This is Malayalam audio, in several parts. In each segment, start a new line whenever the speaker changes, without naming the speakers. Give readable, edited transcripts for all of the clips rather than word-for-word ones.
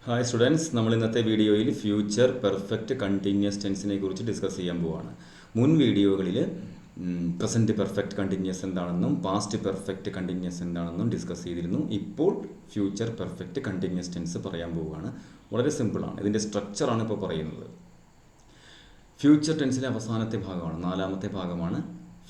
ഹായ് സ്റ്റുഡൻസ്, നമ്മൾ ഇന്നത്തെ വീഡിയോയിൽ ഫ്യൂച്ചർ പെർഫെക്റ്റ് കണ്ടിന്യൂസ് ടെൻസിനെ കുറിച്ച് ഡിസ്കസ് ചെയ്യാൻ പോവുകയാണ്. മുൻ വീഡിയോകളിൽ പ്രസൻറ്റ് പെർഫെക്റ്റ് കണ്ടിന്യൂസ് എന്താണെന്നും പാസ്റ്റ് പെർഫെക്റ്റ് കണ്ടിന്യൂസ് എന്താണെന്നും ഡിസ്കസ് ചെയ്തിരുന്നു. ഇപ്പോൾ ഫ്യൂച്ചർ പെർഫെക്റ്റ് കണ്ടിന്യൂസ് ടെൻസ് പറയാൻ പോവുകയാണ്. വളരെ സിമ്പിളാണ്. ഇതിൻ്റെ സ്ട്രക്ചറാണ് ഇപ്പോൾ പറയുന്നത്. ഫ്യൂച്ചർ ടെൻസിലെ അവസാനത്തെ ഭാഗമാണ്, നാലാമത്തെ ഭാഗമാണ്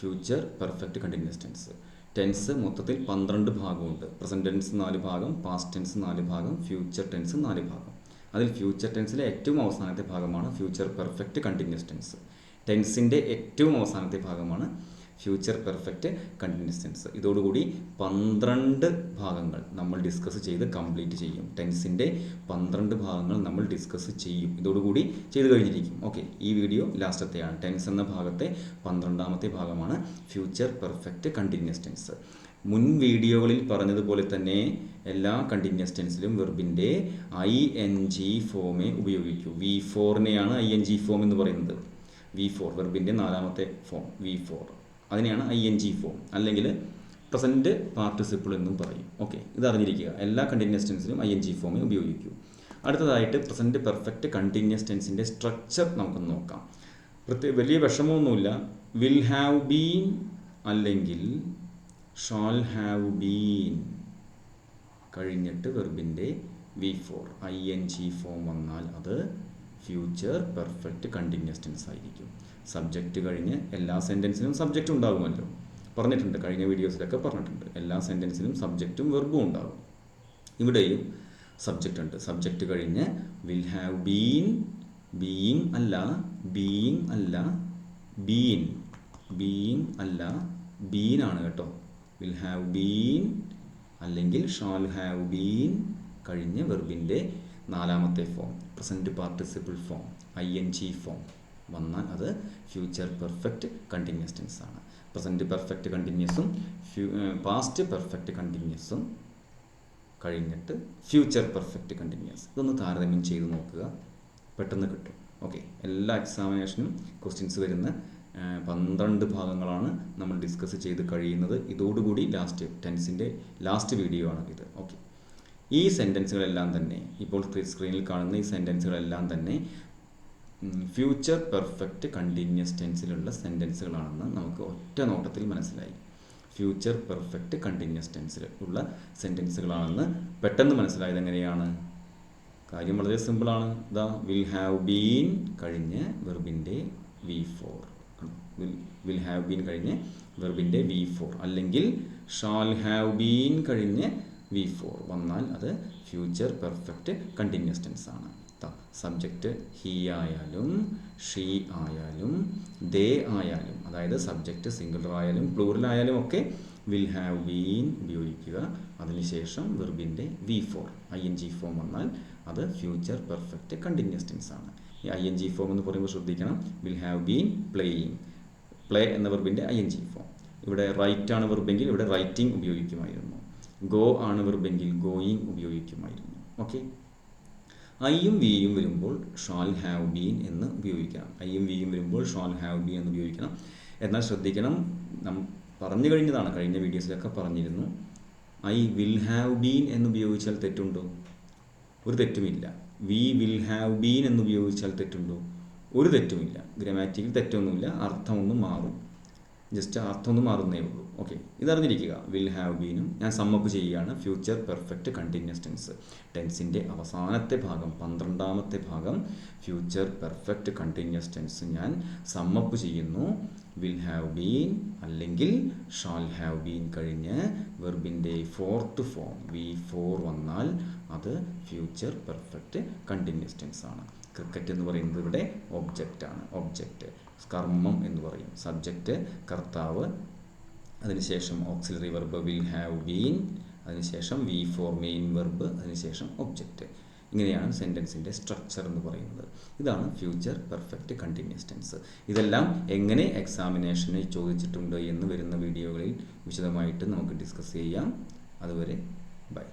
future perfect continuous tense. Tense മൊത്തത്തിൽ 12 ഭാഗമുണ്ട്. പ്രസൻറ്റ് ടെൻസ് 4 ഭാഗം, പാസ്റ്റ് ടെൻസ് 4 ഭാഗം, ഫ്യൂച്ചർ ടെൻസ് 4 ഭാഗം. അതിൽ ഫ്യൂച്ചർ ടെൻസിലെ ഏറ്റവും അവസാനത്തെ ഭാഗമാണ് ഫ്യൂച്ചർ പെർഫെക്റ്റ് കണ്ടിന്യൂസ് ടെൻസ്. ടെൻസിൻ്റെ ഏറ്റവും അവസാനത്തെ ഭാഗമാണ് ഫ്യൂച്ചർ പെർഫെക്റ്റ് കണ്ടിന്യൂസ് ടെൻസ്. ഇതോടുകൂടി 12 ഭാഗങ്ങൾ നമ്മൾ ഡിസ്കസ് ചെയ്ത് കംപ്ലീറ്റ് ചെയ്യും. ടെൻസിൻ്റെ 12 ഭാഗങ്ങൾ നമ്മൾ ഡിസ്കസ് ചെയ്യും. ഇതോടുകൂടി ചെയ്ത് കഴിഞ്ഞിരിക്കും. ഓക്കെ, ഈ വീഡിയോ ലാസ്റ്റത്തെയാണ്. ടെൻസ് എന്ന ഭാഗത്തെ 12ാമത്തെ ഭാഗമാണ് ഫ്യൂച്ചർ പെർഫെക്റ്റ് കണ്ടിന്യൂസ് ടെൻസ്. മുൻ വീഡിയോകളിൽ പറഞ്ഞതുപോലെ തന്നെ എല്ലാ കണ്ടിന്യൂസ് ടെൻസിലും വെർബിൻ്റെ ING ഫോമേ ഉപയോഗിക്കൂ. V4നെയാണ് ING ഫോം എന്ന് പറയുന്നത്. V4 വെർബിൻ്റെ 4ാമത്തെ ഫോം V4, അതിനെയാണ് ING ഫോം, അല്ലെങ്കിൽ പ്രസൻറ്റ് പാർട്ടിസിപ്പിൾ എന്നും പറയും. ഓക്കെ, ഇത് അറിഞ്ഞിരിക്കുക. എല്ലാ കണ്ടിന്യൂസ് ടെൻസിലും ING ഫോമേ ഉപയോഗിക്കൂ. അടുത്തതായിട്ട് പ്രസൻറ്റ് പെർഫെക്റ്റ് കണ്ടിന്യൂസ് ടെൻസിൻ്റെ സ്ട്രക്ചർ നമുക്കൊന്ന് നോക്കാം. വലിയ വിഷമമൊന്നുമില്ല. വിൽ ഹാവ് ബീൻ അല്ലെങ്കിൽ ഷാൽ ഹാവ് ബീൻ കഴിഞ്ഞിട്ട് വെർബിൻ്റെ V4 ING ഫോം വന്നാൽ അത് ഫ്യൂച്ചർ പെർഫെക്റ്റ് കണ്ടിന്യൂസ് ടെൻസ് ആയിരിക്കും. സബ്ജക്റ്റ് കഴിഞ്ഞ് എല്ലാ സെൻറ്റൻസിലും സബ്ജക്റ്റ് ഉണ്ടാകുമല്ലോ, പറഞ്ഞിട്ടുണ്ട്, കഴിഞ്ഞ വീഡിയോസിലൊക്കെ പറഞ്ഞിട്ടുണ്ട്. എല്ലാ സെൻറ്റൻസിലും സബ്ജക്റ്റും വെർബും ഉണ്ടാകും. ഇവിടെയും സബ്ജക്റ്റ് ഉണ്ട്. സബ്ജക്റ്റ് കഴിഞ്ഞ് വിൽ ഹാവ് ബീൻ, ബീയിങ് അല്ല, ബീയിങ് അല്ല, ബീൻ, ബീയിങ് അല്ല, ബീനാണ് കേട്ടോ. വിൽ ഹാവ് ബീൻ അല്ലെങ്കിൽ ഷാൽ ഹാവ് ബീൻ കഴിഞ്ഞ് വെർബിൻ്റെ 4ാമത്തെ form present participle form ING form വന്നാൽ അത് ഫ്യൂച്ചർ പെർഫെക്റ്റ് കണ്ടിന്യൂസ് ടെൻസ് ആണ്. പ്രസൻറ്റ് പെർഫെക്റ്റ് കണ്ടിന്യൂസും പാസ്റ്റ് പെർഫെക്റ്റ് കണ്ടിന്യൂസും കഴിഞ്ഞിട്ട് ഫ്യൂച്ചർ പെർഫെക്റ്റ് കണ്ടിന്യൂസ്. ഇതൊന്ന് താരതമ്യം ചെയ്ത് നോക്കുക, പെട്ടെന്ന് കിട്ടും. ഓക്കെ, എല്ലാ എക്സാമിനേഷനും ക്വസ്റ്റ്യൻസ് വരുന്ന 12 ഭാഗങ്ങളാണ് നമ്മൾ ഡിസ്കസ് ചെയ്ത് കഴിയുന്നത്. ഇതോടുകൂടി ടെൻസിൻ്റെ ലാസ്റ്റ് വീഡിയോ ആണ് ഇത്. ഓക്കെ, ഈ സെൻറ്റൻസുകളെല്ലാം തന്നെ, ഇപ്പോൾ സ്ക്രീനിൽ കാണുന്ന ഈ സെൻറ്റൻസുകളെല്ലാം തന്നെ ഫ്യൂച്ചർ പെർഫെക്റ്റ് കണ്ടിന്യൂസ് ടെൻസിലുള്ള സെൻറ്റൻസുകളാണെന്ന് നമുക്ക് ഒറ്റ നോട്ടത്തിൽ മനസ്സിലായി. ഫ്യൂച്ചർ പെർഫെക്റ്റ് കണ്ടിന്യൂസ് ടെൻസിൽ ഉള്ള സെൻറ്റൻസുകളാണെന്ന് പെട്ടെന്ന് മനസ്സിലായത് എങ്ങനെയാണ്? കാര്യം വളരെ സിമ്പിളാണ്. വിൽ ഹാവ് ബീൻ കഴിഞ്ഞ് വെർബിൻ്റെ V4, വിൽ ഹാവ് ബീൻ കഴിഞ്ഞ് വെർബിൻ്റെ V4 അല്ലെങ്കിൽ ഷാൽ ഹാവ് ബീൻ കഴിഞ്ഞ് V4 വന്നാൽ അത് ഫ്യൂച്ചർ പെർഫെക്റ്റ് കണ്ടിന്യൂസ് ടെൻസ് ആണ്. സബ്ജക്റ്റ് ഹി ആയാലും ഷീ ആയാലും ദേ ആയാലും, അതായത് സബ്ജക്റ്റ് സിംഗുലർ ആയാലും പ്ലൂറൽ ആയാലും ഒക്കെ വിൽ ഹാവ് ബീൻ ഉപയോഗിക്കുക. അതിനുശേഷം വെർബിൻ്റെ V4 ING ഫോം വന്നാൽ അത് ഫ്യൂച്ചർ പെർഫെക്റ്റ് കണ്ടിന്യൂസ് ടെൻസ് ആണ്. ഈ ING ഫോം എന്ന് പറയുമ്പോൾ ശ്രദ്ധിക്കണം. Will have been playing, play എന്ന വെർബിൻ്റെ ING ഫോം. ഇവിടെ റൈറ്റ് ആണ് വെർബെങ്കിൽ ഇവിടെ റൈറ്റിംഗ് ഉപയോഗിക്കുമായിരുന്നു. ഗോ ആണ് വെർബെങ്കിൽ ഗോയിങ് ഉപയോഗിക്കുമായിരുന്നു. ഓക്കെ, ഐയും വിയും വരുമ്പോൾ ഷാൽ ഹാവ് ബീൻ എന്ന് ഉപയോഗിക്കണം. ഐയും വിയും വരുമ്പോൾ ഷാൽ ഹാവ് ബീൻ എന്ന് ഉപയോഗിക്കണം. എന്നാൽ ശ്രദ്ധിക്കണം, പറഞ്ഞു കഴിഞ്ഞതാണ്, കഴിഞ്ഞ വീഡിയോസിലൊക്കെ പറഞ്ഞിരുന്നു. ഐ വിൽ ഹാവ് ബീൻ എന്ന് ഉപയോഗിച്ചാൽ തെറ്റുണ്ടോ? ഒരു തെറ്റുമില്ല. വി വിൽ ഹാവ് ബീൻ എന്ന് ഉപയോഗിച്ചാൽ തെറ്റുണ്ടോ? ഒരു തെറ്റുമില്ല. ഗ്രാമാറ്റിക്കൽ തെറ്റൊന്നുമില്ല, അർത്ഥമൊന്നും മാറും, ജസ്റ്റ് അർത്ഥമൊന്നും മാറുന്നേ ഉള്ളൂ. ഓക്കെ, ഇതറിഞ്ഞിരിക്കുക. വിൽ ഹാവ് ബീനും ഞാൻ സമ്മപ്പ് ചെയ്യുകയാണ്. ഫ്യൂച്ചർ പെർഫെക്റ്റ് കണ്ടിന്യൂസ് ടെൻസ് ടെൻസിൻ്റെ അവസാനത്തെ ഭാഗം 12ാമത്തെ ഭാഗം ഫ്യൂച്ചർ പെർഫെക്റ്റ് കണ്ടിന്യൂസ് ടെൻസ് ഞാൻ സമ്മപ്പ് ചെയ്യുന്നു. വിൽ ഹാവ് ബീൻ അല്ലെങ്കിൽ ഷാൽ ഹാവ് ബീൻ കഴിഞ്ഞ് വെർബിൻ്റെ 4th ഫോം V4 വന്നാൽ അത് ഫ്യൂച്ചർ പെർഫെക്റ്റ് കണ്ടിന്യൂസ് ടെൻസ് ആണ്. ക്രിക്കറ്റ് എന്ന് പറയുന്നത് ഇവിടെ ഒബ്ജക്റ്റാണ്. ഒബ്ജക്റ്റ് കർമ്മം എന്ന് പറയും. സബ്ജക്റ്റ് കർത്താവ്, അതിനുശേഷം auxiliary verb will have been, അതിനുശേഷം V4 മെയിൻ വെർബ്, അതിനുശേഷം ഒബ്ജക്റ്റ്. ഇങ്ങനെയാണ് സെൻറ്റൻസിൻ്റെ സ്ട്രക്ചർ എന്ന് പറയുന്നത്. ഇതാണ് ഫ്യൂച്ചർ പെർഫെക്റ്റ് കണ്ടിന്യൂസ് ടെൻസ്. ഇതെല്ലാം എങ്ങനെ എക്സാമിനേഷന് ചോദിച്ചിട്ടുണ്ട് എന്ന് വരുന്ന വീഡിയോകളിൽ വിശദമായിട്ട് നമുക്ക് ഡിസ്കസ് ചെയ്യാം. അതുവരെ ബൈ.